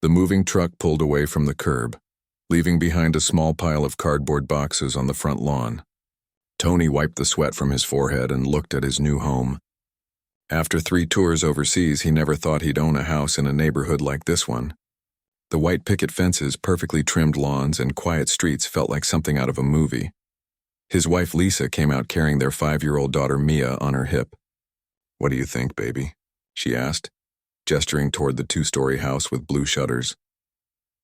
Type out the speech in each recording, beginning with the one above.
The moving truck pulled away from the curb, leaving behind a small pile of cardboard boxes on the front lawn. Tony wiped the sweat from his forehead and looked at his new home. After 3 tours overseas, he never thought he'd own a house in a neighborhood like this one. The white picket fences, perfectly trimmed lawns, and quiet streets felt like something out of a movie. His wife Lisa came out carrying their 5-year-old daughter Mia on her hip. "What do you think, baby?" she asked, gesturing toward the 2-story house with blue shutters.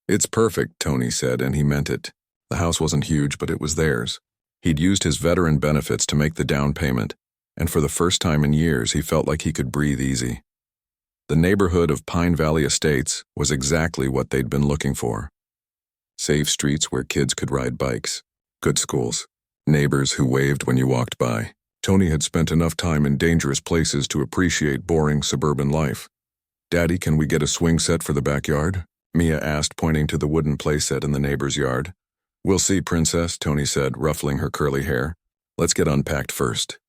"It's perfect," Tony said, and he meant it. The house wasn't huge, but it was theirs. He'd used his veteran benefits to make the down payment, and for the first time in years he felt like he could breathe easy. The neighborhood of Pine Valley Estates was exactly what they'd been looking for. Safe streets where kids could ride bikes, good schools, neighbors who waved when you walked by. Tony had spent enough time in dangerous places to appreciate boring suburban life. "Daddy, can we get a swing set for the backyard?" Mia asked, pointing to the wooden playset in the neighbor's yard. "We'll see, Princess," Tony said, ruffling her curly hair. "Let's get unpacked first."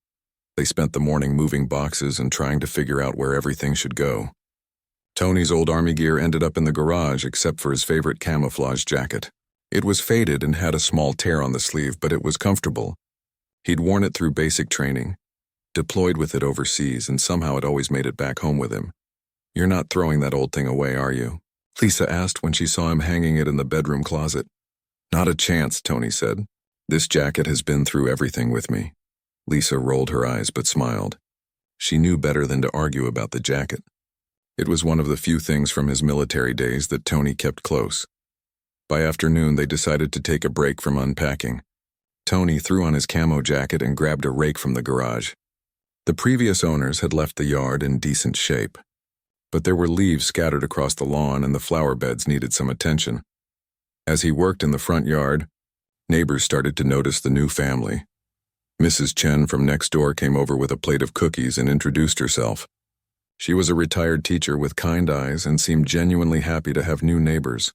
They spent the morning moving boxes and trying to figure out where everything should go. Tony's old army gear ended up in the garage except for his favorite camouflage jacket. It was faded and had a small tear on the sleeve, but it was comfortable. He'd worn it through basic training, deployed with it overseas, and somehow it always made it back home with him. "You're not throwing that old thing away, are you?" Lisa asked when she saw him hanging it in the bedroom closet. "Not a chance," Tony said. "This jacket has been through everything with me." Lisa rolled her eyes but smiled. She knew better than to argue about the jacket. It was one of the few things from his military days that Tony kept close. By afternoon, they decided to take a break from unpacking. Tony threw on his camo jacket and grabbed a rake from the garage. The previous owners had left the yard in decent shape, but there were leaves scattered across the lawn and the flower beds needed some attention. As he worked in the front yard, neighbors started to notice the new family. Mrs. Chen from next door came over with a plate of cookies and introduced herself. She was a retired teacher with kind eyes and seemed genuinely happy to have new neighbors.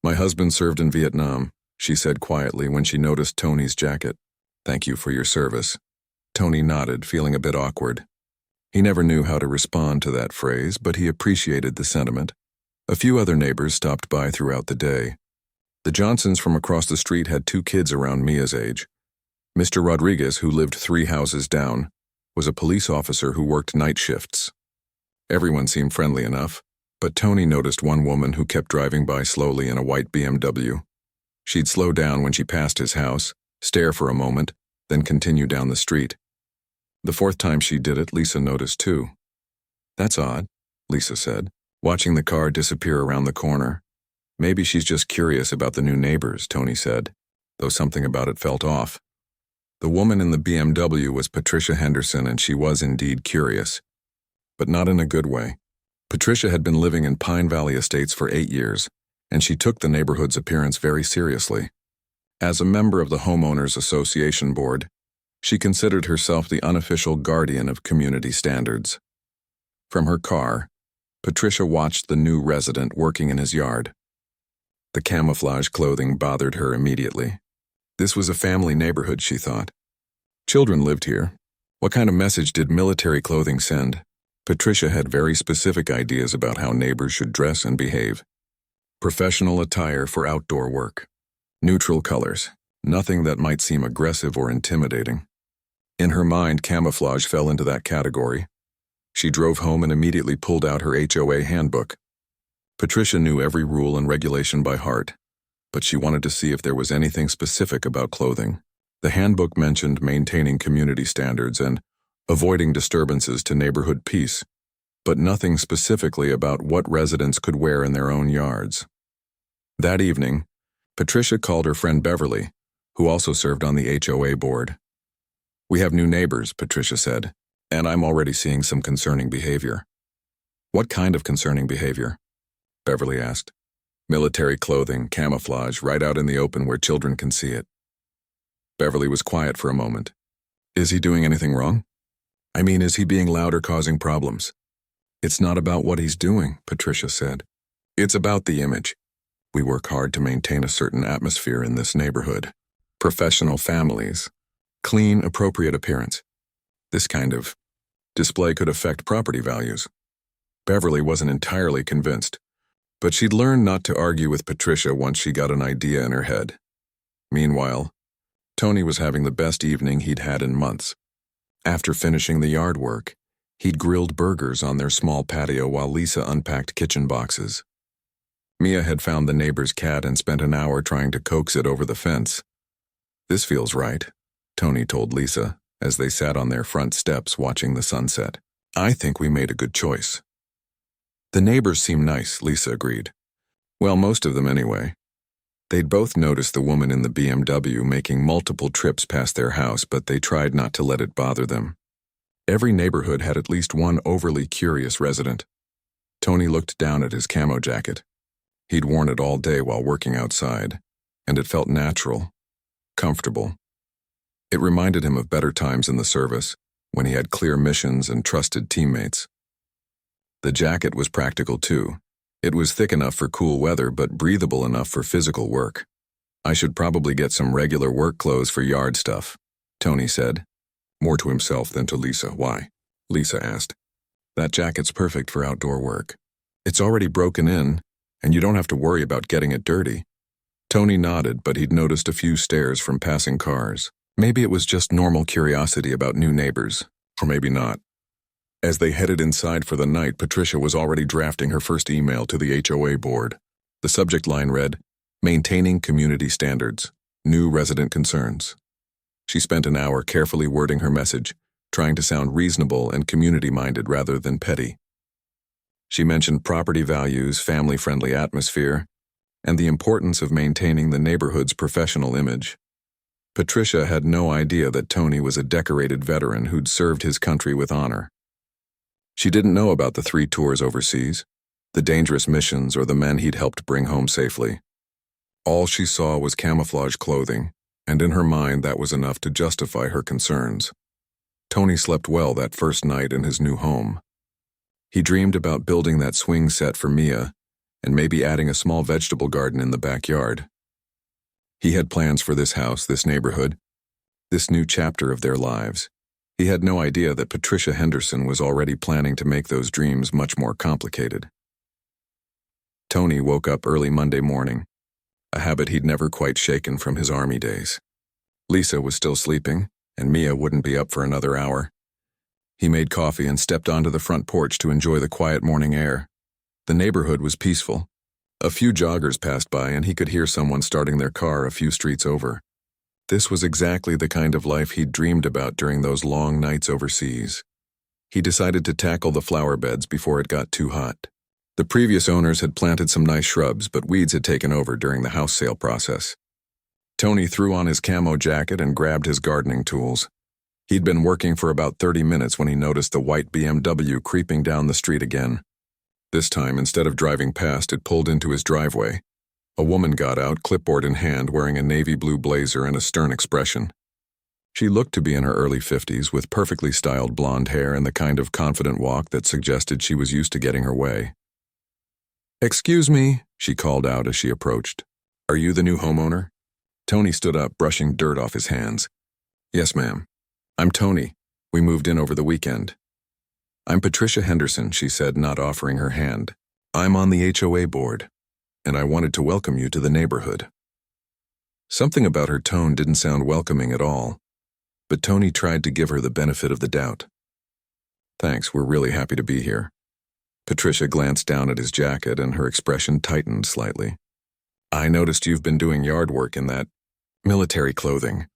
"My husband served in Vietnam," she said quietly when she noticed Tony's jacket. "Thank you for your service." Tony nodded, feeling a bit awkward. He never knew how to respond to that phrase, but he appreciated the sentiment. A few other neighbors stopped by throughout the day. The Johnsons from across the street had 2 kids around Mia's age. Mr. Rodriguez, who lived 3 houses down, was a police officer who worked night shifts. Everyone seemed friendly enough, but Tony noticed one woman who kept driving by slowly in a white BMW. She'd slow down when she passed his house, stare for a moment, then continue down the street. The 4th time she did it, Lisa noticed too. "That's odd," Lisa said, watching the car disappear around the corner. "Maybe she's just curious about the new neighbors," Tony said, though something about it felt off. The woman in the BMW was Patricia Henderson, and she was indeed curious, but not in a good way. Patricia had been living in Pine Valley Estates for 8 years, and she took the neighborhood's appearance very seriously. As a member of the Homeowners Association Board, she considered herself the unofficial guardian of community standards. From her car, Patricia watched the new resident working in his yard. The camouflage clothing bothered her immediately. This was a family neighborhood, she thought. Children lived here. What kind of message did military clothing send? Patricia had very specific ideas about how neighbors should dress and behave. Professional attire for outdoor work. Neutral colors. Nothing that might seem aggressive or intimidating. In her mind, camouflage fell into that category. She drove home and immediately pulled out her HOA handbook. Patricia knew every rule and regulation by heart, but she wanted to see if there was anything specific about clothing. The handbook mentioned maintaining community standards and avoiding disturbances to neighborhood peace, but nothing specifically about what residents could wear in their own yards. That evening, Patricia called her friend Beverly, who also served on the HOA board. "We have new neighbors," Patricia said, "and I'm already seeing some concerning behavior." "What kind of concerning behavior?" Beverly asked. "Military clothing, camouflage, right out in the open where children can see it." Beverly was quiet for a moment. "Is he doing anything wrong? I mean, is he being loud or causing problems?" "It's not about what he's doing," Patricia said. "It's about the image. We work hard to maintain a certain atmosphere in this neighborhood. Professional families. Clean, appropriate appearance. This kind of display could affect property values." Beverly wasn't entirely convinced. But she'd learned not to argue with Patricia once she got an idea in her head. Meanwhile, Tony was having the best evening he'd had in months. After finishing the yard work, he'd grilled burgers on their small patio while Lisa unpacked kitchen boxes. Mia had found the neighbor's cat and spent an hour trying to coax it over the fence. "This feels right," Tony told Lisa as they sat on their front steps watching the sunset. "I think we made a good choice." "The neighbors seem nice," Lisa agreed. "Well, most of them anyway." They'd both noticed the woman in the BMW making multiple trips past their house, but they tried not to let it bother them. Every neighborhood had at least one overly curious resident. Tony looked down at his camo jacket. He'd worn it all day while working outside, and it felt natural, comfortable. It reminded him of better times in the service, when he had clear missions and trusted teammates. The jacket was practical too. It was thick enough for cool weather, but breathable enough for physical work. "I should probably get some regular work clothes for yard stuff," Tony said, more to himself than to Lisa. "Why?" Lisa asked. "That jacket's perfect for outdoor work. It's already broken in, and you don't have to worry about getting it dirty." Tony nodded, but he'd noticed a few stares from passing cars. Maybe it was just normal curiosity about new neighbors, or maybe not. As they headed inside for the night, Patricia was already drafting her first email to the HOA board. The subject line read, "Maintaining Community Standards, New Resident Concerns." She spent an hour carefully wording her message, trying to sound reasonable and community-minded rather than petty. She mentioned property values, family-friendly atmosphere, and the importance of maintaining the neighborhood's professional image. Patricia had no idea that Tony was a decorated veteran who'd served his country with honor. She didn't know about the 3 tours overseas, the dangerous missions, or the men he'd helped bring home safely. All she saw was camouflage clothing, and in her mind that was enough to justify her concerns. Tony slept well that first night in his new home. He dreamed about building that swing set for Mia, and maybe adding a small vegetable garden in the backyard. He had plans for this house, this neighborhood, this new chapter of their lives. He had no idea that Patricia Henderson was already planning to make those dreams much more complicated. Tony woke up early Monday morning, a habit he'd never quite shaken from his army days. Lisa was still sleeping, and Mia wouldn't be up for another hour. He made coffee and stepped onto the front porch to enjoy the quiet morning air. The neighborhood was peaceful. A few joggers passed by, and he could hear someone starting their car a few streets over. This was exactly the kind of life he'd dreamed about during those long nights overseas. He decided to tackle the flower beds before it got too hot. The previous owners had planted some nice shrubs, but weeds had taken over during the house sale process. Tony threw on his camo jacket and grabbed his gardening tools. He'd been working for about 30 minutes when he noticed the white BMW creeping down the street again. This time, instead of driving past, it pulled into his driveway. A woman got out, clipboard in hand, wearing a navy blue blazer and a stern expression. She looked to be in her early 50s, with perfectly styled blonde hair and the kind of confident walk that suggested she was used to getting her way. "Excuse me," she called out as she approached. "Are you the new homeowner?" Tony stood up, brushing dirt off his hands. "Yes, ma'am. I'm Tony. We moved in over the weekend." "I'm Patricia Henderson," she said, not offering her hand. "I'm on the HOA board, and I wanted to welcome you to the neighborhood." Something about her tone didn't sound welcoming at all, but Tony tried to give her the benefit of the doubt. "Thanks, we're really happy to be here." Patricia glanced down at his jacket, and her expression tightened slightly. "I noticed you've been doing yard work in that military clothing."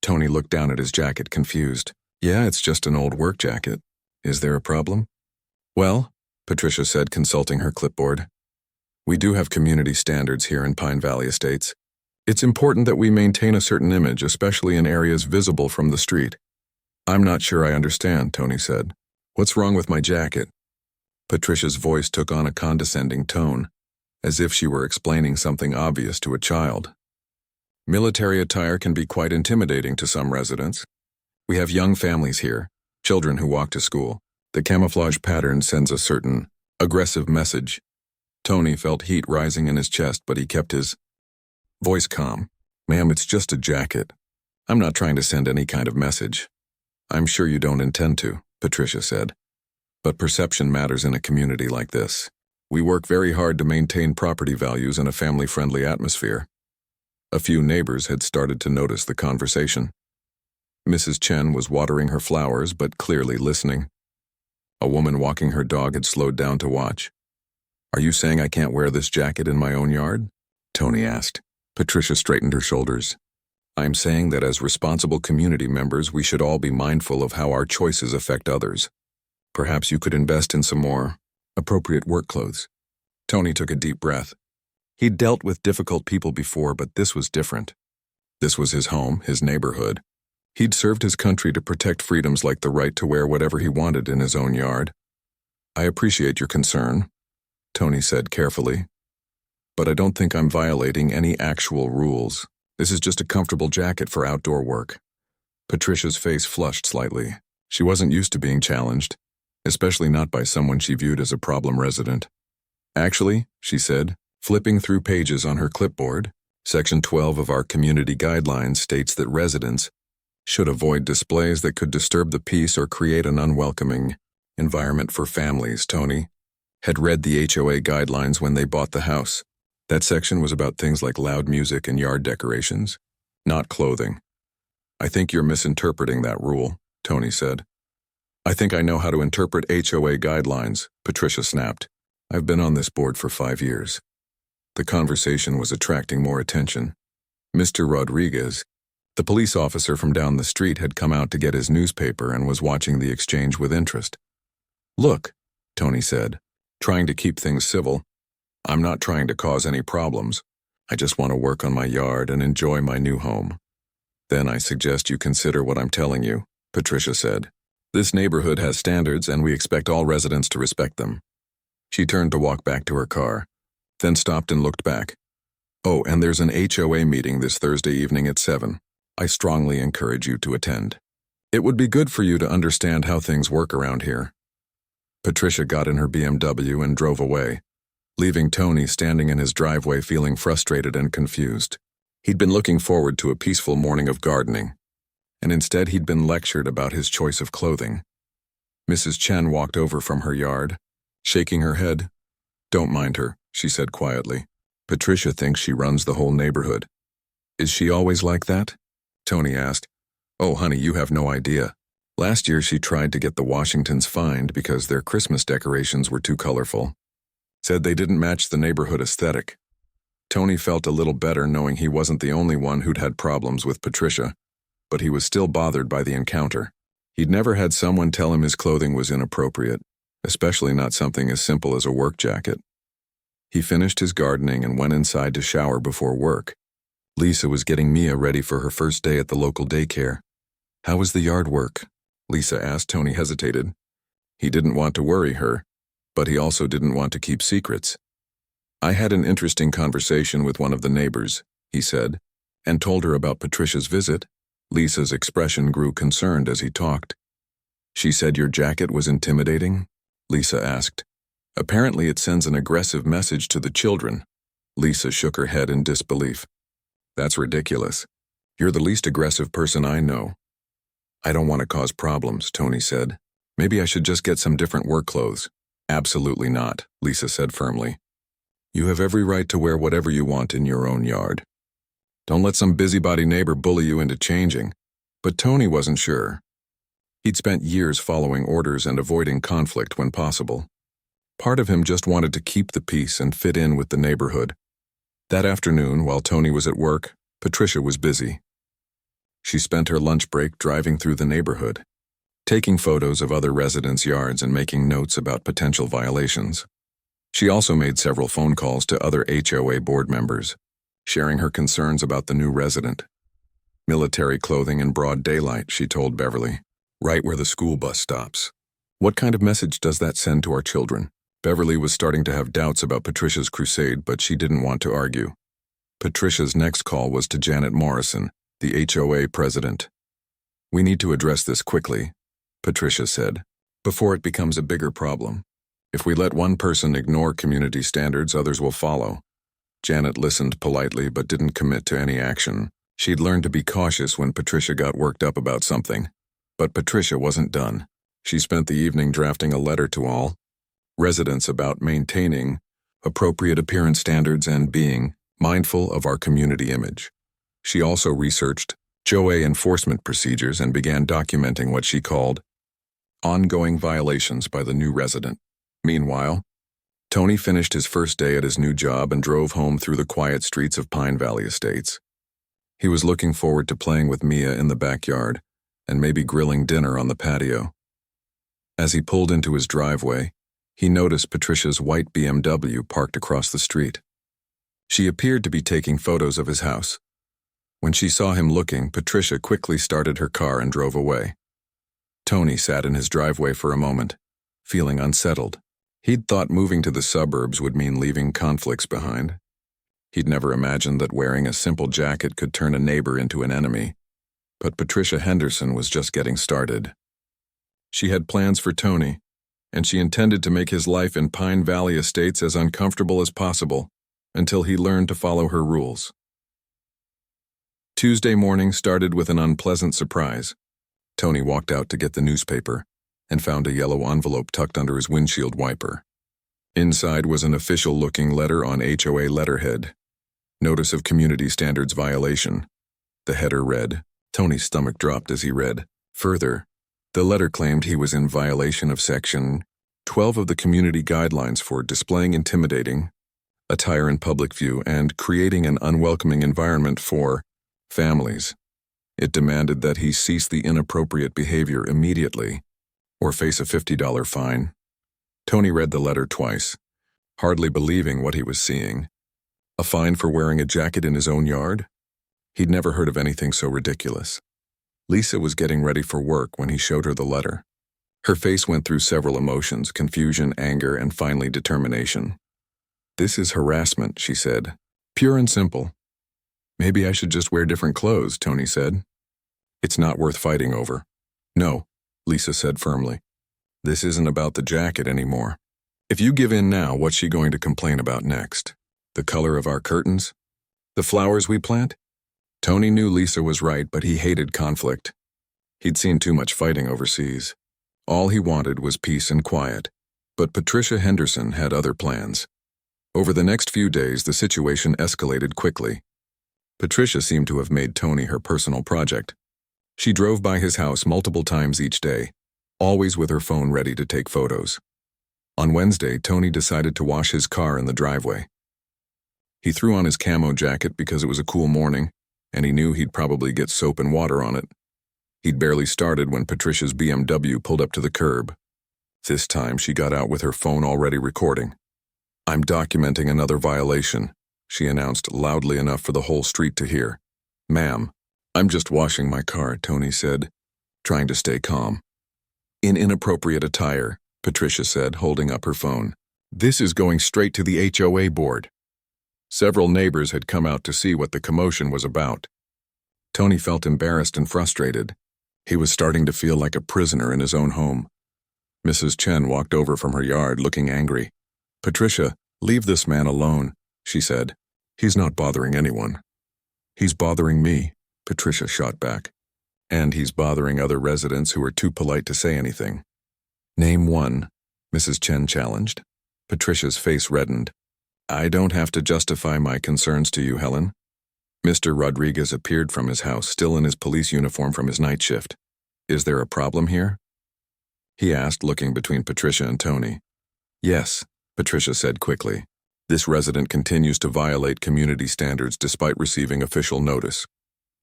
Tony looked down at his jacket, confused. "Yeah, it's just an old work jacket. Is there a problem?" "Well," Patricia said, consulting her clipboard, "we do have community standards here in Pine Valley Estates. It's important that we maintain a certain image, especially in areas visible from the street." "I'm not sure I understand," Tony said. "What's wrong with my jacket?" Patricia's voice took on a condescending tone, as if she were explaining something obvious to a child. "Military attire can be quite intimidating to some residents. We have young families here, children who walk to school. The camouflage pattern sends a certain aggressive message." Tony felt heat rising in his chest, but he kept his voice calm. "Ma'am, it's just a jacket. I'm not trying to send any kind of message." "I'm sure you don't intend to," Patricia said. "But perception matters in a community like this. We work very hard to maintain property values and a family-friendly atmosphere. A few neighbors had started to notice the conversation. Mrs. Chen was watering her flowers but clearly listening. A woman walking her dog had slowed down to watch. "Are you saying I can't wear this jacket in my own yard?" Tony asked. Patricia straightened her shoulders. "I'm saying that as responsible community members, we should all be mindful of how our choices affect others. Perhaps you could invest in some more appropriate work clothes." Tony took a deep breath. He'd dealt with difficult people before, but this was different. This was his home, his neighborhood. He'd served his country to protect freedoms like the right to wear whatever he wanted in his own yard. "I appreciate your concern," Tony said carefully, "but I don't think I'm violating any actual rules. This is just a comfortable jacket for outdoor work." Patricia's face flushed slightly. She wasn't used to being challenged, especially not by someone she viewed as a problem resident. "Actually," she said, flipping through pages on her clipboard, Section 12 of our community guidelines states that residents should avoid displays that could disturb the peace or create an unwelcoming environment for families. Tony had read the HOA guidelines when they bought the house. That section was about things like loud music and yard decorations, not clothing. "I think you're misinterpreting that rule," Tony said. "I think I know how to interpret HOA guidelines," Patricia snapped. "I've been on this board for 5 years. The conversation was attracting more attention. Mr. Rodriguez, the police officer from down the street, had come out to get his newspaper and was watching the exchange with interest. "Look," Tony said, trying to keep things civil, "I'm not trying to cause any problems. I just want to work on my yard and enjoy my new home." "Then I suggest you consider what I'm telling you," Patricia said. "This neighborhood has standards and we expect all residents to respect them." She turned to walk back to her car, then stopped and looked back. "Oh, and there's an HOA meeting this Thursday evening at 7. I strongly encourage you to attend. It would be good for you to understand how things work around here." Patricia got in her BMW and drove away, leaving Tony standing in his driveway feeling frustrated and confused. He'd been looking forward to a peaceful morning of gardening, and instead he'd been lectured about his choice of clothing. Mrs. Chen walked over from her yard, shaking her head. "Don't mind her," she said quietly. "Patricia thinks she runs the whole neighborhood." "Is she always like that?" Tony asked. "Oh, honey, you have no idea. Last year she tried to get the Washingtons fined because their Christmas decorations were too colorful. Said they didn't match the neighborhood aesthetic." Tony felt a little better knowing he wasn't the only one who'd had problems with Patricia, but he was still bothered by the encounter. He'd never had someone tell him his clothing was inappropriate, especially not something as simple as a work jacket. He finished his gardening and went inside to shower before work. Lisa was getting Mia ready for her first day at the local daycare. "How was the yard work?" Lisa asked. Tony hesitated. He didn't want to worry her, but he also didn't want to keep secrets. "I had an interesting conversation with one of the neighbors," he said, "and told her about Patricia's visit." Lisa's expression grew concerned as he talked. "She said your jacket was intimidating?" Lisa asked. "Apparently it sends an aggressive message to the children." Lisa shook her head in disbelief. "That's ridiculous. You're the least aggressive person I know." "I don't want to cause problems," Tony said. "Maybe I should just get some different work clothes." "Absolutely not," Lisa said firmly. "You have every right to wear whatever you want in your own yard. Don't let some busybody neighbor bully you into changing." But Tony wasn't sure. He'd spent years following orders and avoiding conflict when possible. Part of him just wanted to keep the peace and fit in with the neighborhood. That afternoon, while Tony was at work, Patricia was busy. She spent her lunch break driving through the neighborhood, taking photos of other residents' yards and making notes about potential violations. She also made several phone calls to other HOA board members, sharing her concerns about the new resident. "Military clothing in broad daylight," she told Beverly, "right where the school bus stops. What kind of message does that send to our children?" Beverly was starting to have doubts about Patricia's crusade, but she didn't want to argue. Patricia's next call was to Janet Morrison, the HOA president. "We need to address this quickly," Patricia said, "before it becomes a bigger problem. If we let one person ignore community standards, others will follow." Janet listened politely but didn't commit to any action. She'd learned to be cautious when Patricia got worked up about something. But Patricia wasn't done. She spent the evening drafting a letter to all. residents about maintaining appropriate appearance standards and being mindful of our community image. She also researched HOA enforcement procedures and began documenting what she called ongoing violations by the new resident. Meanwhile, Tony finished his first day at his new job and drove home through the quiet streets of Pine Valley Estates. He was looking forward to playing with Mia in the backyard and maybe grilling dinner on the patio. As he pulled into his driveway, he noticed Patricia's white BMW parked across the street. She appeared to be taking photos of his house. When she saw him looking, Patricia quickly started her car and drove away. Tony sat in his driveway for a moment, feeling unsettled. He'd thought moving to the suburbs would mean leaving conflicts behind. He'd never imagined that wearing a simple jacket could turn a neighbor into an enemy. But Patricia Henderson was just getting started. She had plans for Tony, and she intended to make his life in Pine Valley Estates as uncomfortable as possible until he learned to follow her rules. Tuesday morning started with an unpleasant surprise. Tony walked out to get the newspaper and found a yellow envelope tucked under his windshield wiper. Inside was an official-looking letter on HOA letterhead. Notice of Community Standards Violation. The header read. Tony's stomach dropped as he read. Further, the letter claimed he was in violation of Section 12 of the Community Guidelines for displaying intimidating attire in public view and creating an unwelcoming environment for families. It demanded that he cease the inappropriate behavior immediately or face a $50 fine. Tony read the letter twice, hardly believing what he was seeing. A fine for wearing a jacket in his own yard? He'd never heard of anything so ridiculous. Lisa was getting ready for work when he showed her the letter. Her face went through several emotions: confusion, anger, and finally determination. "This is harassment," she said. "Pure and simple." "Maybe I should just wear different clothes," Tony said. "It's not worth fighting over." "No," Lisa said firmly. "This isn't about the jacket anymore. If you give in now, what's she going to complain about next? The color of our curtains? The flowers we plant?" Tony knew Lisa was right, but he hated conflict. He'd seen too much fighting overseas. All he wanted was peace and quiet. But Patricia Henderson had other plans. Over the next few days, the situation escalated quickly. Patricia seemed to have made Tony her personal project. She drove by his house multiple times each day, always with her phone ready to take photos. On Wednesday, Tony decided to wash his car in the driveway. He threw on his camo jacket because it was a cool morning, and he knew he'd probably get soap and water on it. He'd barely started when Patricia's BMW pulled up to the curb. This time, she got out with her phone already recording. "I'm documenting another violation," she announced loudly enough for the whole street to hear. "Ma'am, I'm just washing my car," Tony said, trying to stay calm. "In inappropriate attire," Patricia said, holding up her phone. "This is going straight to the HOA board." Several neighbors had come out to see what the commotion was about. Tony felt embarrassed and frustrated. He was starting to feel like a prisoner in his own home. Mrs. Chen walked over from her yard looking angry. "Patricia, leave this man alone," she said. "He's not bothering anyone." "He's bothering me," Patricia shot back. "And he's bothering other residents who are too polite to say anything." "Name one," Mrs. Chen challenged. Patricia's face reddened. "I don't have to justify my concerns to you, Helen." Mr. Rodriguez appeared from his house, still in his police uniform from his night shift. "Is there a problem here?" he asked, looking between Patricia and Tony. "Yes," Patricia said quickly. "This resident continues to violate community standards despite receiving official notice."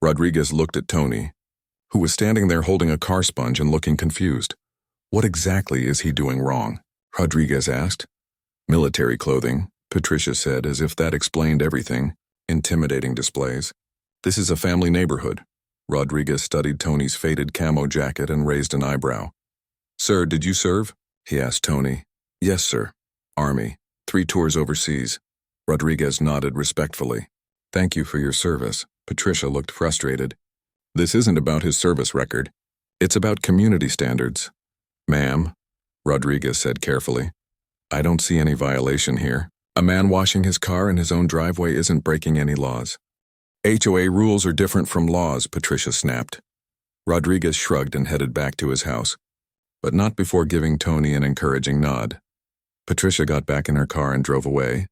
Rodriguez looked at Tony, who was standing there holding a car sponge and looking confused. "What exactly is he doing wrong?" Rodriguez asked. "Military clothing," Patricia said, as if that explained everything. "Intimidating displays. This is a family neighborhood." Rodriguez studied Tony's faded camo jacket and raised an eyebrow. "Sir, did you serve?" he asked Tony. "Yes, sir. Army. 3 tours overseas." Rodriguez nodded respectfully. "Thank you for your service." Patricia looked frustrated. "This isn't about his service record. It's about community standards." "Ma'am," Rodriguez said carefully, "I don't see any violation here. A man washing his car in his own driveway isn't breaking any laws." "HOA rules are different from laws," Patricia snapped. Rodriguez shrugged and headed back to his house, but not before giving Tony an encouraging nod. Patricia got back in her car and drove away,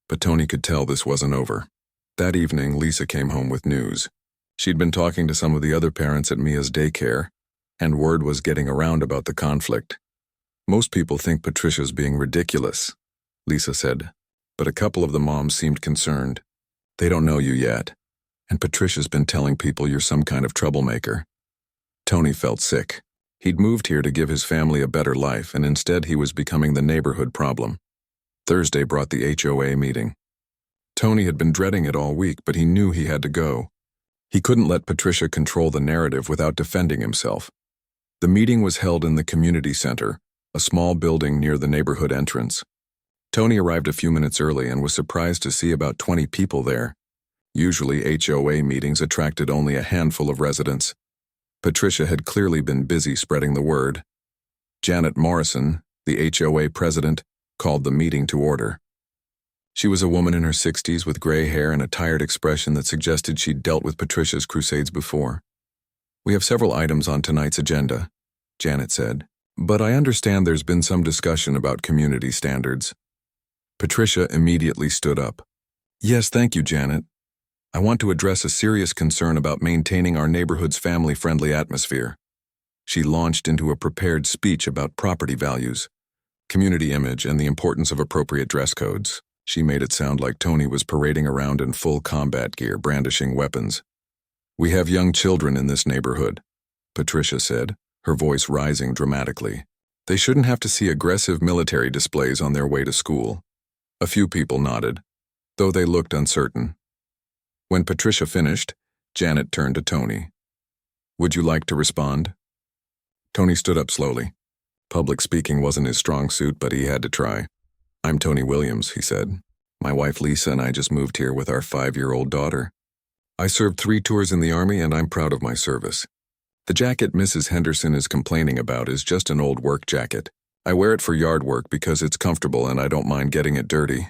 but Tony could tell this wasn't over. That evening, Lisa came home with news. She'd been talking to some of the other parents at Mia's daycare, and word was getting around about the conflict. Most people think Patricia's being ridiculous, Lisa said, but a couple of the moms seemed concerned. They don't know you yet, and Patricia's been telling people you're some kind of troublemaker. Tony felt sick. He'd moved here to give his family a better life, and instead he was becoming the neighborhood problem. Thursday brought the HOA meeting. Tony had been dreading it all week, but he knew he had to go. He couldn't let Patricia control the narrative without defending himself. The meeting was held in the community center, a small building near the neighborhood entrance. Tony arrived a few minutes early and was surprised to see about 20 people there. Usually HOA meetings attracted only a handful of residents. Patricia had clearly been busy spreading the word. Janet Morrison, the HOA president, called the meeting to order. She was a woman in her 60s with gray hair and a tired expression that suggested she'd dealt with Patricia's crusades before. "We have several items on tonight's agenda," Janet said, "but I understand there's been some discussion about community standards." Patricia immediately stood up. "Yes, thank you, Janet. I want to address a serious concern about maintaining our neighborhood's family-friendly atmosphere." She launched into a prepared speech about property values, community image, and the importance of appropriate dress codes. She made it sound like Tony was parading around in full combat gear, brandishing weapons. "We have young children in this neighborhood," Patricia said, her voice rising dramatically. "They shouldn't have to see aggressive military displays on their way to school." A few people nodded, though they looked uncertain. When Patricia finished, Janet turned to Tony. "Would you like to respond?" Tony stood up slowly. Public speaking wasn't his strong suit, but he had to try. "I'm Tony Williams," he said. "My wife Lisa and I just moved here with our 5-year-old daughter. I served 3 tours in the Army, and I'm proud of my service. The jacket Mrs. Henderson is complaining about is just an old work jacket. I wear it for yard work because it's comfortable and I don't mind getting it dirty."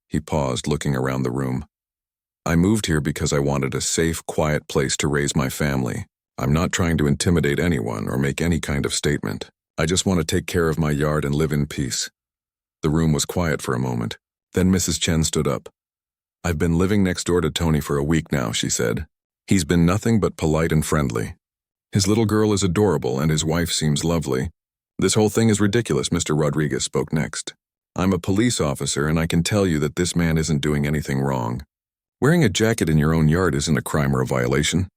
He paused, looking around the room. "I moved here because I wanted a safe, quiet place to raise my family. I'm not trying to intimidate anyone or make any kind of statement. I just want to take care of my yard and live in peace." The room was quiet for a moment. Then Mrs. Chen stood up. "I've been living next door to Tony for a week now," she said. "He's been nothing but polite and friendly. His little girl is adorable and his wife seems lovely. This whole thing is ridiculous," Mr. Rodriguez spoke next. "I'm a police officer and I can tell you that this man isn't doing anything wrong. Wearing a jacket in your own yard isn't a crime or a violation."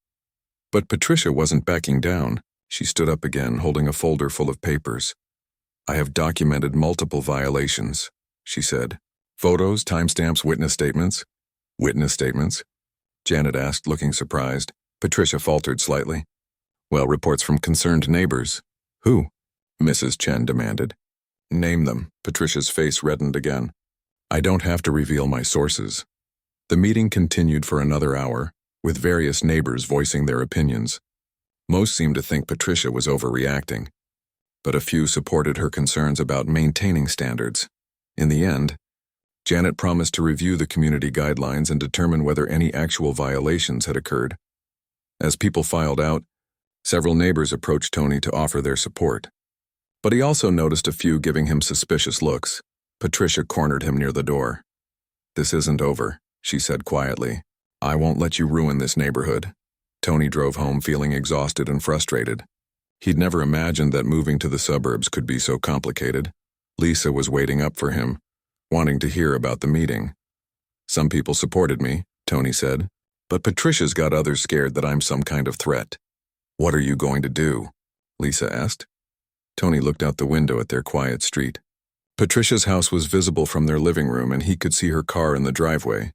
But Patricia wasn't backing down. She stood up again, holding a folder full of papers. "I have documented multiple violations," she said. "Photos, timestamps, witness statements." "Witness statements?" Janet asked, looking surprised. Patricia faltered slightly. "Well, reports from concerned neighbors." "Who?" Mrs. Chen demanded. "Name them." Patricia's face reddened again. "I don't have to reveal my sources." The meeting continued for another hour, with various neighbors voicing their opinions. Most seemed to think Patricia was overreacting, but a few supported her concerns about maintaining standards. In the end, Janet promised to review the community guidelines and determine whether any actual violations had occurred. As people filed out, several neighbors approached Tony to offer their support. But he also noticed a few giving him suspicious looks. Patricia cornered him near the door. "This isn't over," she said quietly. "I won't let you ruin this neighborhood." Tony drove home feeling exhausted and frustrated. He'd never imagined that moving to the suburbs could be so complicated. Lisa was waiting up for him, wanting to hear about the meeting. "Some people supported me," Tony said, "but Patricia's got others scared that I'm some kind of threat." "What are you going to do?" Lisa asked. Tony looked out the window at their quiet street. Patricia's house was visible from their living room and he could see her car in the driveway.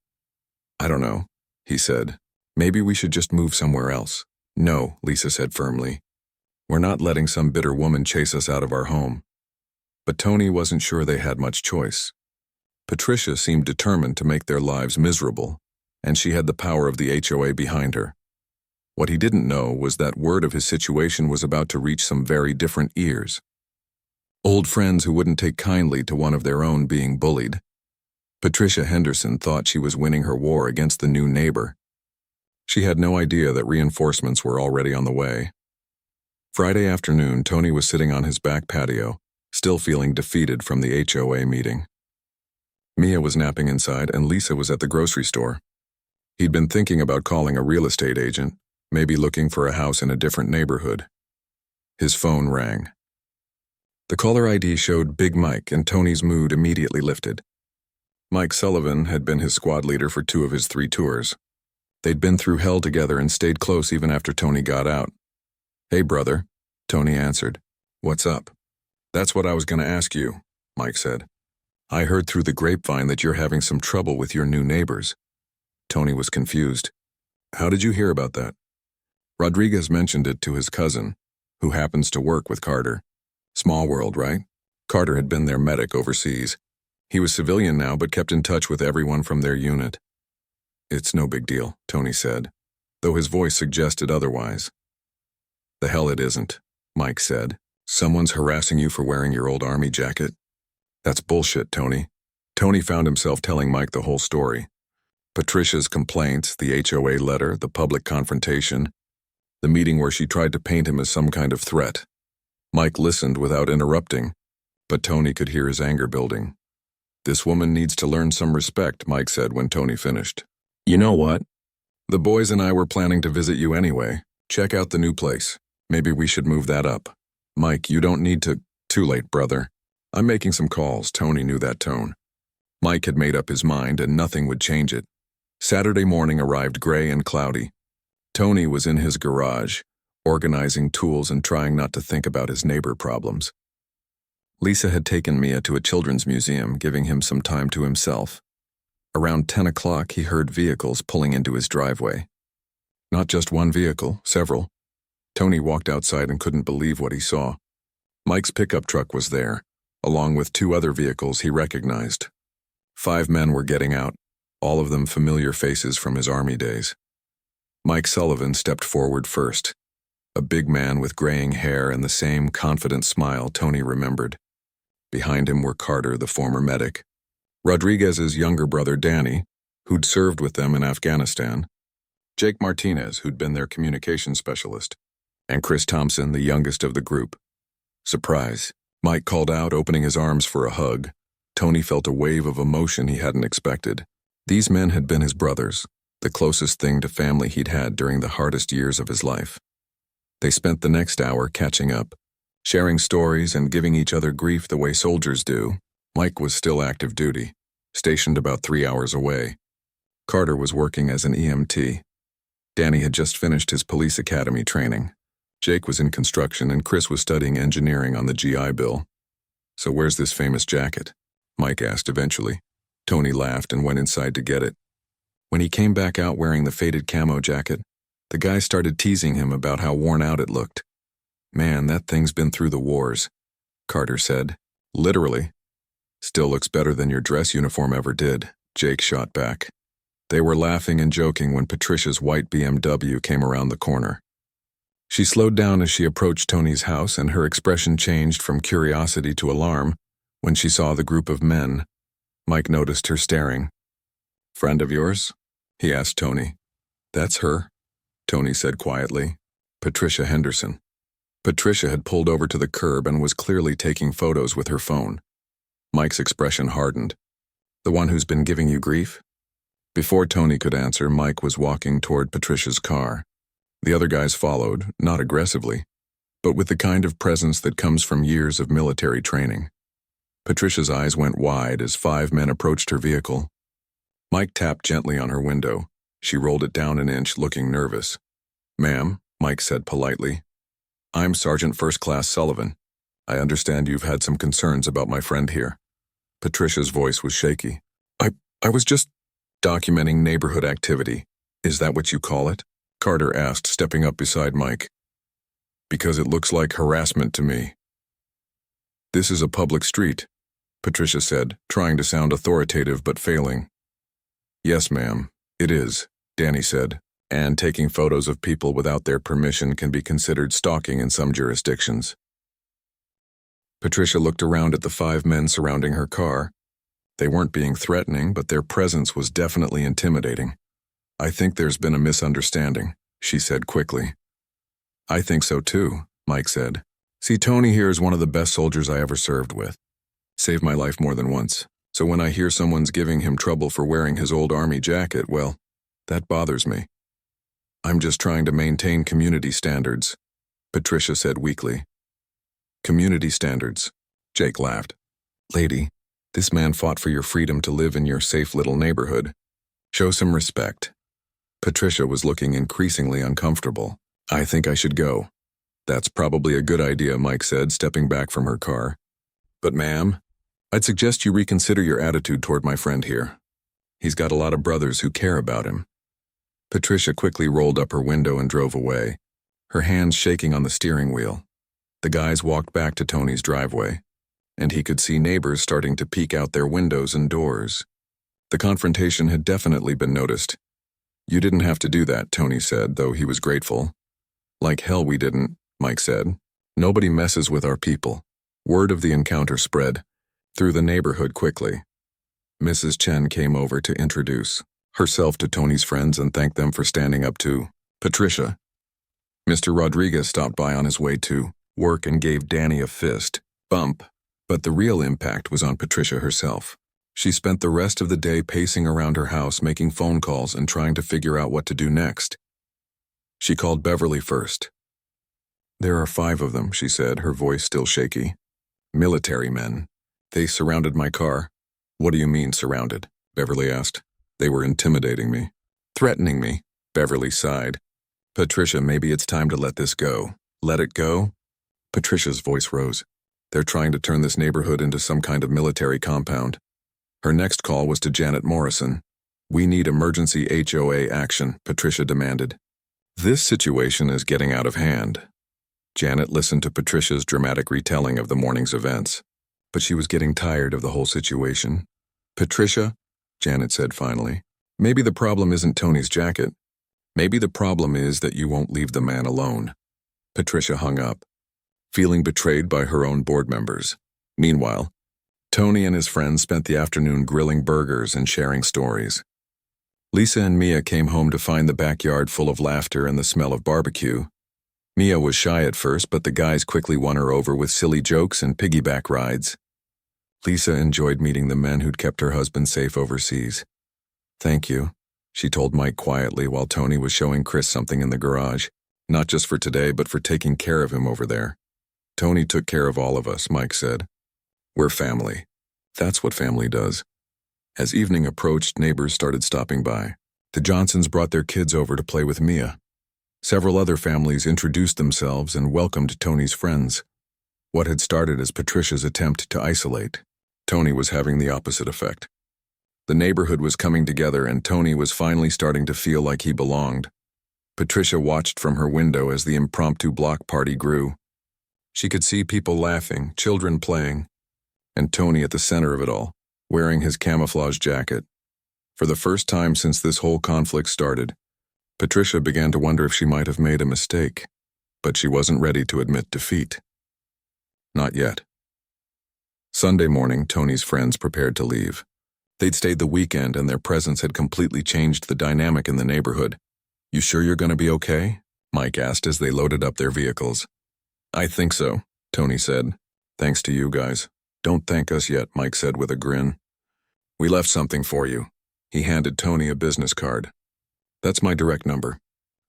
"I don't know," he said. "Maybe we should just move somewhere else." "No," Lisa said firmly. "We're not letting some bitter woman chase us out of our home." But Tony wasn't sure they had much choice. Patricia seemed determined to make their lives miserable, and she had the power of the HOA behind her. What he didn't know was that word of his situation was about to reach some very different ears. Old friends who wouldn't take kindly to one of their own being bullied. Patricia Henderson thought she was winning her war against the new neighbor. She had no idea that reinforcements were already on the way. Friday afternoon, Tony was sitting on his back patio, still feeling defeated from the HOA meeting. Mia was napping inside and Lisa was at the grocery store. He'd been thinking about calling a real estate agent, maybe looking for a house in a different neighborhood. His phone rang. The caller ID showed Big Mike, and Tony's mood immediately lifted. Mike Sullivan had been his squad leader for 2 of his 3 tours. They'd been through hell together and stayed close even after Tony got out. "Hey, brother," Tony answered. "What's up?" "That's what I was going to ask you," Mike said. "I heard through the grapevine that you're having some trouble with your new neighbors." Tony was confused. "How did you hear about that?" Rodriguez mentioned it to his cousin, who happens to work with Carter. Small world, right? Carter had been their medic overseas. He was civilian now, but kept in touch with everyone from their unit. "It's no big deal," Tony said, though his voice suggested otherwise. "The hell it isn't," Mike said. "Someone's harassing you for wearing your old army jacket?" "That's bullshit, Tony." Tony found himself telling Mike the whole story. Patricia's complaints, the HOA letter, the public confrontation, the meeting where she tried to paint him as some kind of threat. Mike listened without interrupting, but Tony could hear his anger building. "This woman needs to learn some respect," Mike said when Tony finished. "You know what? The boys and I were planning to visit you anyway. Check out the new place. Maybe we should move that up." "Mike, you don't need to—" "Too late, brother. I'm making some calls." Tony knew that tone. Mike had made up his mind and nothing would change it. Saturday morning arrived gray and cloudy. Tony was in his garage, organizing tools and trying not to think about his neighbor problems. Lisa had taken Mia to a children's museum, giving him some time to himself. Around 10 o'clock, he heard vehicles pulling into his driveway. Not just one vehicle, several. Tony walked outside and couldn't believe what he saw. Mike's pickup truck was there, along with 2 other vehicles he recognized. 5 men were getting out, all of them familiar faces from his army days. Mike Sullivan stepped forward first, a big man with graying hair and the same confident smile Tony remembered. Behind him were Carter, the former medic, Rodriguez's younger brother Danny, who'd served with them in Afghanistan, Jake Martinez, who'd been their communications specialist, and Chris Thompson, the youngest of the group. "Surprise," Mike called out, opening his arms for a hug. Tony felt a wave of emotion he hadn't expected. These men had been his brothers, the closest thing to family he'd had during the hardest years of his life. They spent the next hour catching up, sharing stories and giving each other grief the way soldiers do. Mike was still active duty, stationed about 3 hours away. Carter was working as an EMT. Danny had just finished his police academy training. Jake was in construction and Chris was studying engineering on the GI Bill. "So where's this famous jacket?" Mike asked eventually. Tony laughed and went inside to get it. When he came back out wearing the faded camo jacket, the guy started teasing him about how worn out it looked. "Man, that thing's been through the wars," Carter said. "Literally." "Still looks better than your dress uniform ever did," Jake shot back. They were laughing and joking when Patricia's white BMW came around the corner. She slowed down as she approached Tony's house, and her expression changed from curiosity to alarm when she saw the group of men. Mike noticed her staring. "Friend of yours?" he asked Tony. "That's her," Tony said quietly. "Patricia Henderson." Patricia had pulled over to the curb and was clearly taking photos with her phone. Mike's expression hardened. "The one who's been giving you grief?" Before Tony could answer, Mike was walking toward Patricia's car. The other guys followed, not aggressively, but with the kind of presence that comes from years of military training. Patricia's eyes went wide as 5 men approached her vehicle. Mike tapped gently on her window. She rolled it down an inch, looking nervous. "Ma'am," Mike said politely, "I'm Sergeant First Class Sullivan. I understand you've had some concerns about my friend here." Patricia's voice was shaky. I was just documenting neighborhood activity. Is that what you call it?" Carter asked, stepping up beside Mike. "Because it looks like harassment to me." "This is a public street," Patricia said, trying to sound authoritative but failing. "Yes, ma'am, it is," Danny said, "and taking photos of people without their permission can be considered stalking in some jurisdictions." Patricia looked around at the 5 men surrounding her car. They weren't being threatening, but their presence was definitely intimidating. "I think there's been a misunderstanding," she said quickly. "I think so too," Mike said. See, Tony here is one of the best soldiers I ever served with. Saved my life more than once. So when I hear someone's giving him trouble for wearing his old army jacket, well, that bothers me. I'm just trying to maintain community standards, Patricia said weakly. Community standards, Jake laughed. Lady, this man fought for your freedom to live in your safe little neighborhood. Show some respect. Patricia was looking increasingly uncomfortable. I think I should go. That's probably a good idea, Mike said, stepping back from her car. But ma'am, I'd suggest you reconsider your attitude toward my friend here. He's got a lot of brothers who care about him. Patricia quickly rolled up her window and drove away, her hands shaking on the steering wheel. The guys walked back to Tony's driveway, and he could see neighbors starting to peek out their windows and doors. The confrontation had definitely been noticed. You didn't have to do that, Tony said, though he was grateful. Like hell we didn't, Mike said. Nobody messes with our people. Word of the encounter spread through the neighborhood quickly. Mrs. Chen came over to introduce herself to Tony's friends and thank them for standing up to Patricia. Mr. Rodriguez stopped by on his way to work and gave Danny a fist bump, but the real impact was on Patricia herself. She spent the rest of the day pacing around her house, making phone calls and trying to figure out what to do next. She called Beverly first. There are 5 of them, she said, her voice still shaky. Military men. They surrounded my car. What do you mean, surrounded? Beverly asked. They were intimidating me. Threatening me, Beverly sighed. Patricia, maybe it's time to let this go. Let it go? Patricia's voice rose. They're trying to turn this neighborhood into some kind of military compound. Her next call was to Janet Morrison. We need emergency HOA action, Patricia demanded. This situation is getting out of hand. Janet listened to Patricia's dramatic retelling of the morning's events, but she was getting tired of the whole situation. Patricia, Janet said finally, maybe the problem isn't Tony's jacket. Maybe the problem is that you won't leave the man alone. Patricia hung up, feeling betrayed by her own board members. Meanwhile, Tony and his friends spent the afternoon grilling burgers and sharing stories. Lisa and Mia came home to find the backyard full of laughter and the smell of barbecue. Mia was shy at first, but the guys quickly won her over with silly jokes and piggyback rides. Lisa enjoyed meeting the men who'd kept her husband safe overseas. Thank you, she told Mike quietly while Tony was showing Chris something in the garage, not just for today, but for taking care of him over there. Tony took care of all of us, Mike said. We're family. That's what family does. As evening approached, neighbors started stopping by. The Johnsons brought their kids over to play with Mia. Several other families introduced themselves and welcomed Tony's friends. What had started as Patricia's attempt to isolate, Tony was having the opposite effect. The neighborhood was coming together and Tony was finally starting to feel like he belonged. Patricia watched from her window as the impromptu block party grew. She could see people laughing, children playing, and Tony at the center of it all, wearing his camouflage jacket. For the first time since this whole conflict started, Patricia began to wonder if she might have made a mistake, but she wasn't ready to admit defeat. Not yet. Sunday morning, Tony's friends prepared to leave. They'd stayed the weekend and their presence had completely changed the dynamic in the neighborhood. You sure you're going to be okay? Mike asked as they loaded up their vehicles. I think so, Tony said. Thanks to you guys. Don't thank us yet, Mike said with a grin. We left something for you. He handed Tony a business card. That's my direct number.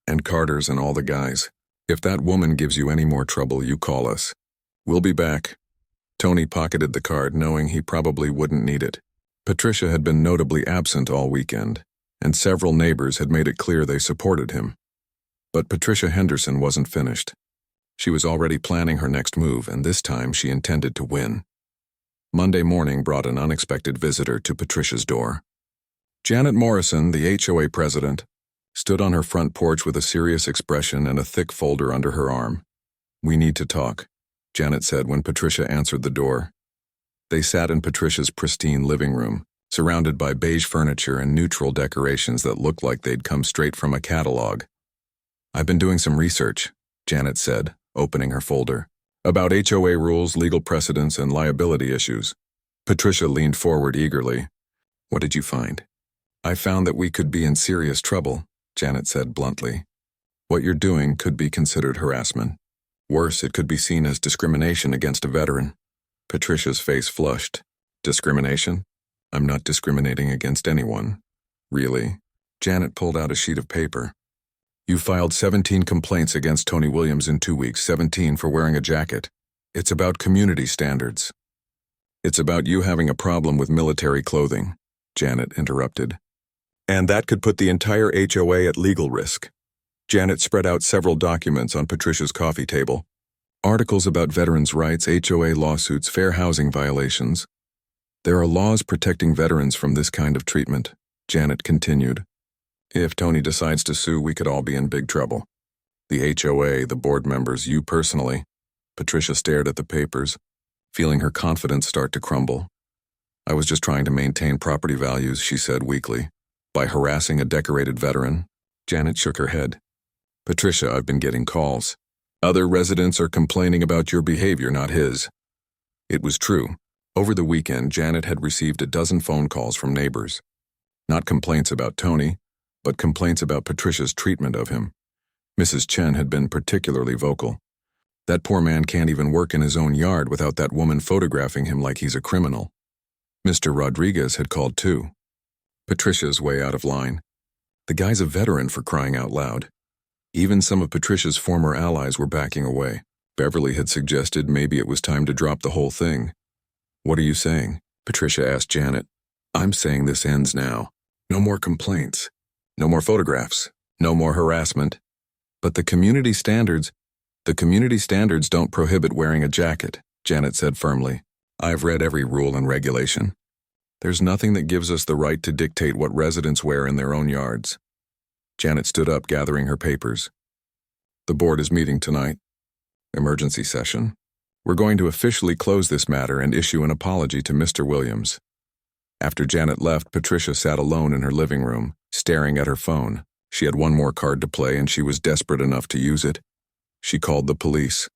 And Carter's and all the guys. If that woman gives you any more trouble, you call us. We'll be back. Tony pocketed the card, knowing he probably wouldn't need it. Patricia had been notably absent all weekend, and several neighbors had made it clear they supported him. But Patricia Henderson wasn't finished. She was already planning her next move, and this time she intended to win. Monday morning brought an unexpected visitor to Patricia's door. Janet Morrison, the HOA president, stood on her front porch with a serious expression and a thick folder under her arm. We need to talk, Janet said when Patricia answered the door. They sat in Patricia's pristine living room, surrounded by beige furniture and neutral decorations that looked like they'd come straight from a catalog. I've been doing some research, Janet said, opening her folder, about HOA rules, legal precedents, and liability issues. Patricia leaned forward eagerly. What did you find? I found that we could be in serious trouble, Janet said bluntly. What you're doing could be considered harassment. Worse, it could be seen as discrimination against a veteran. Patricia's face flushed. Discrimination? I'm not discriminating against anyone. Really? Janet pulled out a sheet of paper. You filed 17 complaints against Tony Williams in 2 weeks, 17 for wearing a jacket. It's about community standards. It's about you having a problem with military clothing, Janet interrupted. And that could put the entire HOA at legal risk. Janet spread out several documents on Patricia's coffee table. Articles about veterans' rights, HOA lawsuits, fair housing violations. There are laws protecting veterans from this kind of treatment, Janet continued. If Tony decides to sue, we could all be in big trouble. The HOA, the board members, you personally. Patricia stared at the papers, feeling her confidence start to crumble. I was just trying to maintain property values, she said weakly. By harassing a decorated veteran? Janet shook her head. Patricia, I've been getting calls. Other residents are complaining about your behavior, not his. It was true. Over the weekend, Janet had received a dozen phone calls from neighbors. Not complaints about Tony, but complaints about Patricia's treatment of him. Mrs. Chen had been particularly vocal. That poor man can't even work in his own yard without that woman photographing him like he's a criminal. Mr. Rodriguez had called too. Patricia's way out of line. The guy's a veteran, for crying out loud. Even some of Patricia's former allies were backing away. Beverly had suggested maybe it was time to drop the whole thing. What are you saying? Patricia asked Janet. I'm saying this ends now. No more complaints. No more photographs. No more harassment. But the community standards don't prohibit wearing a jacket, Janet said firmly. I've read every rule and regulation. There's nothing that gives us the right to dictate what residents wear in their own yards. Janet stood up, gathering her papers. The board is meeting tonight. Emergency session. We're going to officially close this matter and issue an apology to Mr. Williams. After Janet left, Patricia sat alone in her living room, staring at her phone. She had one more card to play and she was desperate enough to use it. She called the police.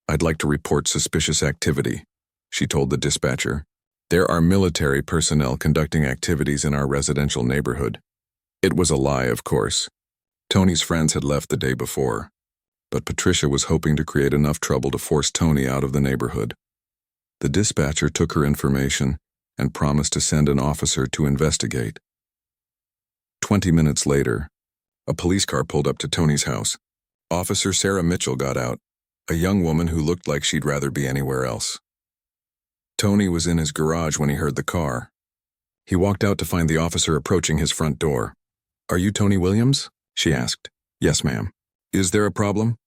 I'd like to report suspicious activity, she told the dispatcher. There are military personnel conducting activities in our residential neighborhood. It was a lie, of course. Tony's friends had left the day before, but Patricia was hoping to create enough trouble to force Tony out of the neighborhood. The dispatcher took her information and promised to send an officer to investigate. 20 minutes later, a police car pulled up to Tony's house. Officer Sarah Mitchell got out, a young woman who looked like she'd rather be anywhere else. Tony was in his garage when he heard the car. He walked out to find the officer approaching his front door. Are you Tony Williams? She asked. Yes, ma'am. Is there a problem?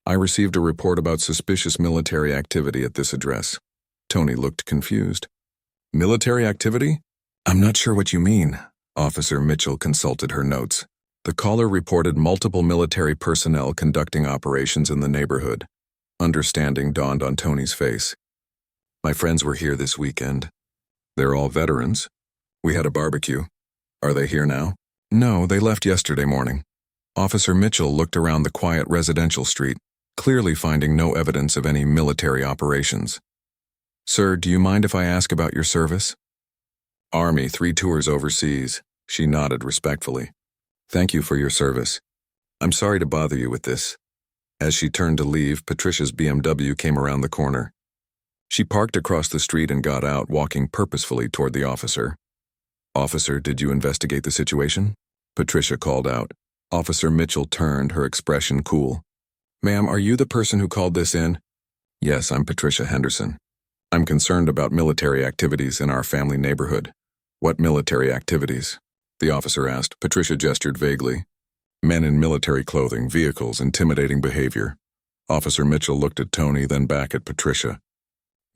I received a report about suspicious military activity at this address. Tony looked confused. Military activity? I'm not sure what you mean. Officer Mitchell consulted her notes. The caller reported multiple military personnel conducting operations in the neighborhood. Understanding dawned on Tony's face. My friends were here this weekend. They're all veterans. We had a barbecue. Are they here now? No, they left yesterday morning. Officer Mitchell looked around the quiet residential street, clearly finding no evidence of any military operations. Sir, do you mind if I ask about your service? Army, 3 tours overseas. She nodded respectfully. Thank you for your service. I'm sorry to bother you with this. As she turned to leave, Patricia's BMW came around the corner. She parked across the street and got out, walking purposefully toward the officer. Officer, did you investigate the situation? Patricia called out. Officer Mitchell turned, her expression cool. Ma'am, are you the person who called this in? Yes, I'm Patricia Henderson. I'm concerned about military activities in our family neighborhood. What military activities? The officer asked. Patricia gestured vaguely. Men in military clothing, vehicles, intimidating behavior. Officer Mitchell looked at Tony, then back at Patricia.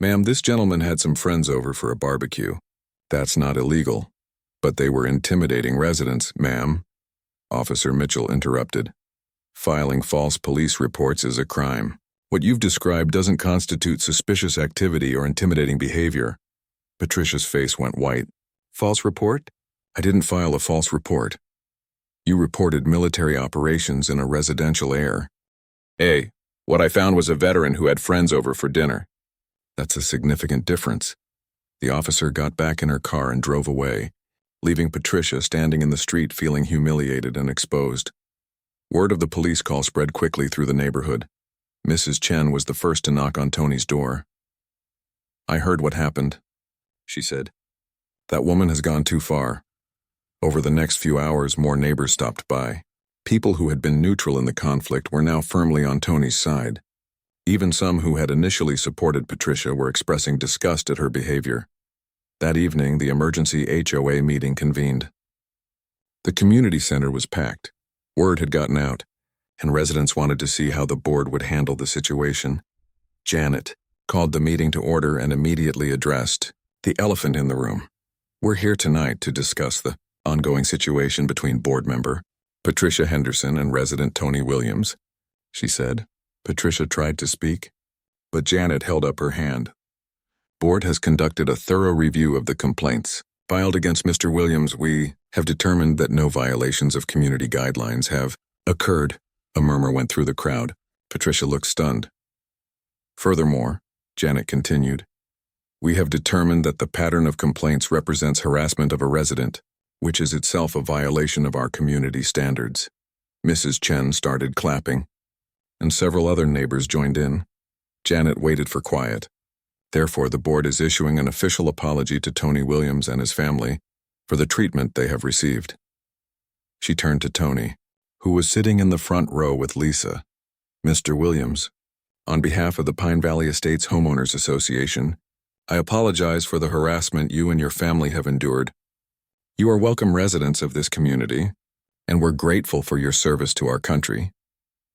Ma'am, this gentleman had some friends over for a barbecue. That's not illegal. But they were intimidating residents, ma'am. Officer Mitchell interrupted. Filing false police reports is a crime. What you've described doesn't constitute suspicious activity or intimidating behavior. Patricia's face went white. False report? I didn't file a false report. You reported military operations in a residential area. What I found was a veteran who had friends over for dinner. That's a significant difference. The officer got back in her car and drove away, leaving Patricia standing in the street feeling humiliated and exposed. Word of the police call spread quickly through the neighborhood. Mrs. Chen was the first to knock on Tony's door. "I heard what happened," she said. "That woman has gone too far." Over the next few hours, more neighbors stopped by. People who had been neutral in the conflict were now firmly on Tony's side. Even some who had initially supported Patricia were expressing disgust at her behavior. That evening, the emergency HOA meeting convened. The community center was packed. Word had gotten out, and residents wanted to see how the board would handle the situation. Janet called the meeting to order and immediately addressed the elephant in the room. "We're here tonight to discuss the ongoing situation between board member Patricia Henderson and resident Tony Williams," she said. Patricia tried to speak, but Janet held up her hand. "Board has conducted a thorough review of the complaints filed against Mr. Williams. We have determined that no violations of community guidelines have occurred." A murmur went through the crowd. Patricia looked stunned. "Furthermore," Janet continued, "we have determined that the pattern of complaints represents harassment of a resident, which is itself a violation of our community standards." Mrs. Chen started clapping, and several other neighbors joined in. Janet waited for quiet. "Therefore, the board is issuing an official apology to Tony Williams and his family for the treatment they have received." She turned to Tony, who was sitting in the front row with Lisa. "Mr. Williams, on behalf of the Pine Valley Estates Homeowners Association, I apologize for the harassment you and your family have endured. You are welcome residents of this community, and we're grateful for your service to our country."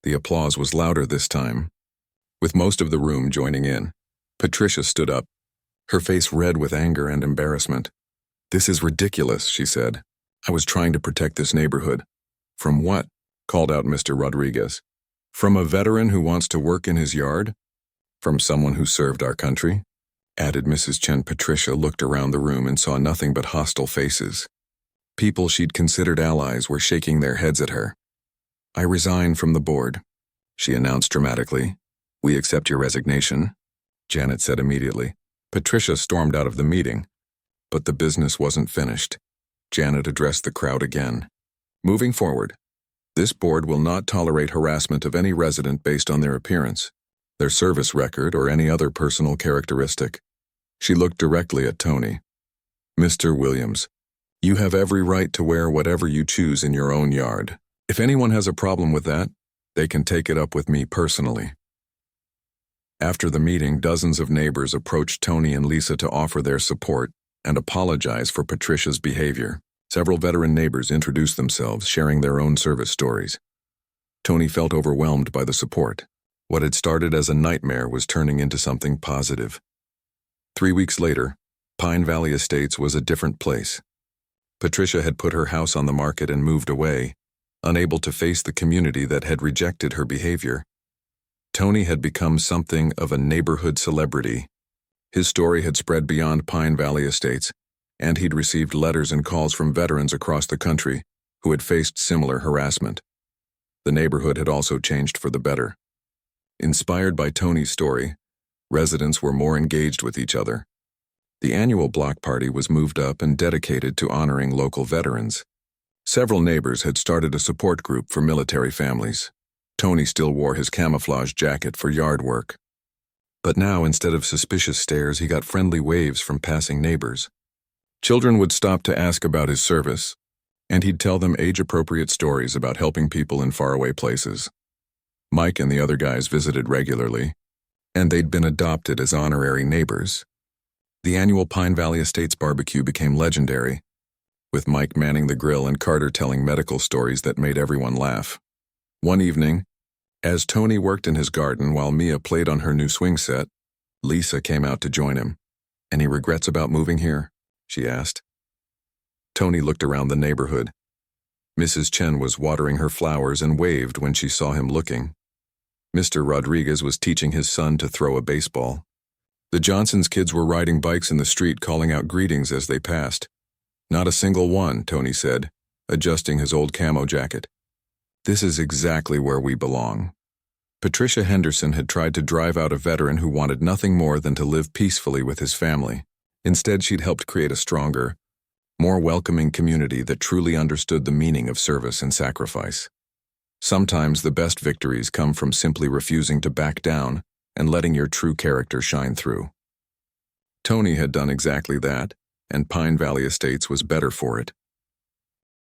The applause was louder this time, with most of the room joining in. Patricia stood up, her face red with anger and embarrassment. "This is ridiculous," she said. "I was trying to protect this neighborhood." "From what?" called out Mr. Rodriguez. "From a veteran who wants to work in his yard? From someone who served our country?" added Mrs. Chen. Patricia looked around the room and saw nothing but hostile faces. People she'd considered allies were shaking their heads at her. "I resign from the board," she announced dramatically. "We accept your resignation," Janet said immediately. Patricia stormed out of the meeting, but the business wasn't finished. Janet addressed the crowd again. "Moving forward, this board will not tolerate harassment of any resident based on their appearance, their service record, or any other personal characteristic." She looked directly at Tony. "Mr. Williams, you have every right to wear whatever you choose in your own yard. If anyone has a problem with that, they can take it up with me personally." After the meeting, dozens of neighbors approached Tony and Lisa to offer their support and apologize for Patricia's behavior. Several veteran neighbors introduced themselves, sharing their own service stories. Tony felt overwhelmed by the support. What had started as a nightmare was turning into something positive. 3 weeks later, Pine Valley Estates was a different place. Patricia had put her house on the market and moved away, unable to face the community that had rejected her behavior. Tony had become something of a neighborhood celebrity. His story had spread beyond Pine Valley Estates, and he'd received letters and calls from veterans across the country who had faced similar harassment. The neighborhood had also changed for the better. Inspired by Tony's story, residents were more engaged with each other. The annual block party was moved up and dedicated to honoring local veterans. Several neighbors had started a support group for military families. Tony still wore his camouflage jacket for yard work. But now, instead of suspicious stares, he got friendly waves from passing neighbors. Children would stop to ask about his service, and he'd tell them age-appropriate stories about helping people in faraway places. Mike and the other guys visited regularly, and they'd been adopted as honorary neighbors. The annual Pine Valley Estates barbecue became legendary, with Mike manning the grill and Carter telling medical stories that made everyone laugh. One evening, as Tony worked in his garden while Mia played on her new swing set, Lisa came out to join him. "Any regrets about moving here?" she asked. Tony looked around the neighborhood. Mrs. Chen was watering her flowers and waved when she saw him looking. Mr. Rodriguez was teaching his son to throw a baseball. The Johnsons' kids were riding bikes in the street calling out greetings as they passed. "Not a single one," Tony said, adjusting his old camo jacket. "This is exactly where we belong." Patricia Henderson had tried to drive out a veteran who wanted nothing more than to live peacefully with his family. Instead, she'd helped create a stronger, more welcoming community that truly understood the meaning of service and sacrifice. Sometimes the best victories come from simply refusing to back down and letting your true character shine through. Tony had done exactly that, and Pine Valley Estates was better for it.